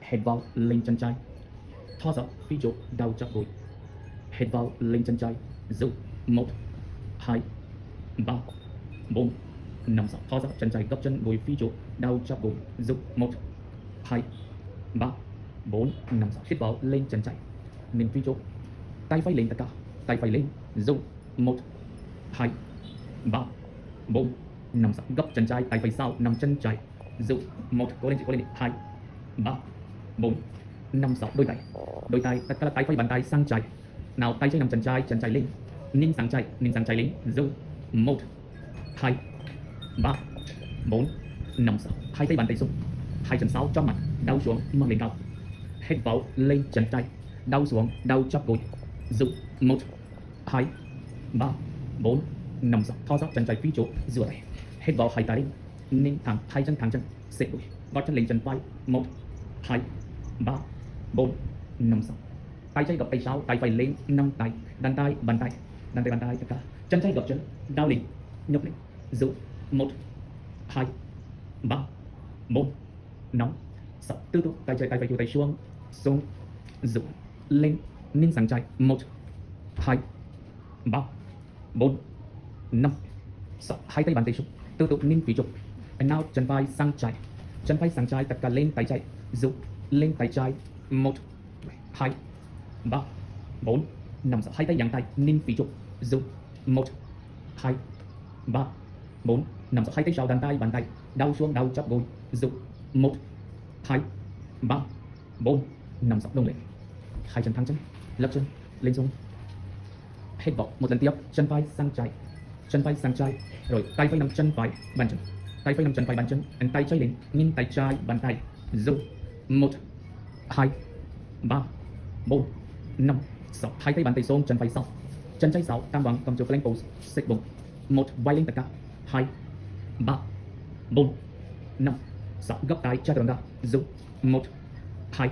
Hít vào lên chân trái, thò ra phía trước đầu chắp gối. Hít vào lên chân trái, giữ 1, 2, 3, 4, 5, 6. Thò ra chân trái gấp chân gối phía trước đầu chắp gối. Giữ 1, 2, 3, 4, 5, 6. Hít vào lên chân trái, lên phía trước. Tay phải lên tất cả, tay phải lên. Giữ 1, 2, 3, 4, 5, 6. Gấp chân trái, tay phải sau nằm chân trái. Giữ 1, cố lên 2, 3, 4, 5, 6. Đôi tay tất cả là tay phải bàn tay sang trái. Nào tay trái nằm chân trái lên. Ninh sang trái lên. Giữ 1, 2, 3, 4, 5, 6. Hai tay bàn tay xuống, hai chân sau cho mặt, đau xuống mang lên cao. Hít vào lên chân trái, đau xuống, đau chắp gối. Giữ 1, 2, 3, 4, 5, 6. Thò ra chân trái phía trước giữa tay. Hít vào hai tay lên, ninh thẳng hai chân xếp đùi, gót chân lên chân phải. 1, 2, 3, 4, 5, 6. Tay trái gập tay sau, tay phải lên, nâng tay, bàn tay tất cả. Chân trái gập chân, đau lên, nhấc lên. Giữ 1, 2, 3, 4, 5, 6. Từ từ tay phải tay xuống, giữ lên, ninh sang trái. 1, 2, 3, 4, 5, 6. Hai tay bàn tay xuống, từ từ ninh phía trước. And now chân phải sang trái, tất cả lên tay trái. Giữ lên tay trái. 1, 2, 3, 4, 5, 6. Hai tay giang tay, ninh phía trước. Giữ 1, 2, 3, 4, 5, 6. Hai tay sau bàn tay, đau xuống, đau chắp gối. Giữ 1, 2, 3, 4, 5, 6. Đông lên. Hai chân thẳng chân, lật chân, lên xuống. Hít vào một lần tiếp, chân phải sang trái, rồi tay phải nằm chân phải bàn chân. And tay trái lên, nhìn tay trái bàn tay. Giữ 1, 2, 3, 4, 5, 6. Hai tay bàn tay xuống, chân phải sau. Chân trái sau, tam bằng cầm chuột plank pose, xếp bụng. 1, vai lên tất cả. 2, 3, 4, 5, 6. Gấp tay trái ra. Giữ 1, 2,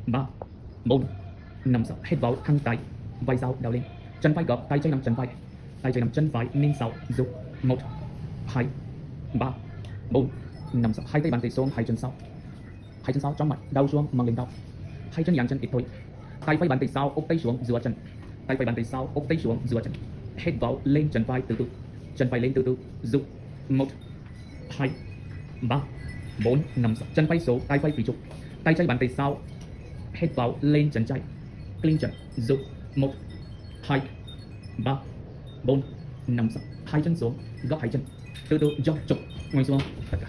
3, 4, 5, 6. Hít vào thẳng tay, vai sau đào lên. Chân phải gập, tay trái nằm chân phải, ninh sau. Giữ 1, 2, 3, 4, 5, 6. Hai tay bàn tay xuống, hai chân sau trong mặt, đau xuống mang lên cao. Hai chân dang chân ít thôi. Tay phải bàn tay sau úp tay xuống giữa chân. Hít vào lên chân phải từ từ. Giữ 1, 2, 3, 4, 5, 6. Chân phải xuống, tay phải phía trước. Tay trái bàn tay sau. Hít vào lên chân trái, clean chân. Giữ 1, 2, 3, 4, 5, 6. Hai chân xuống, gấp hai chân. Từ từ dốc trục ngồi xuống tất cả.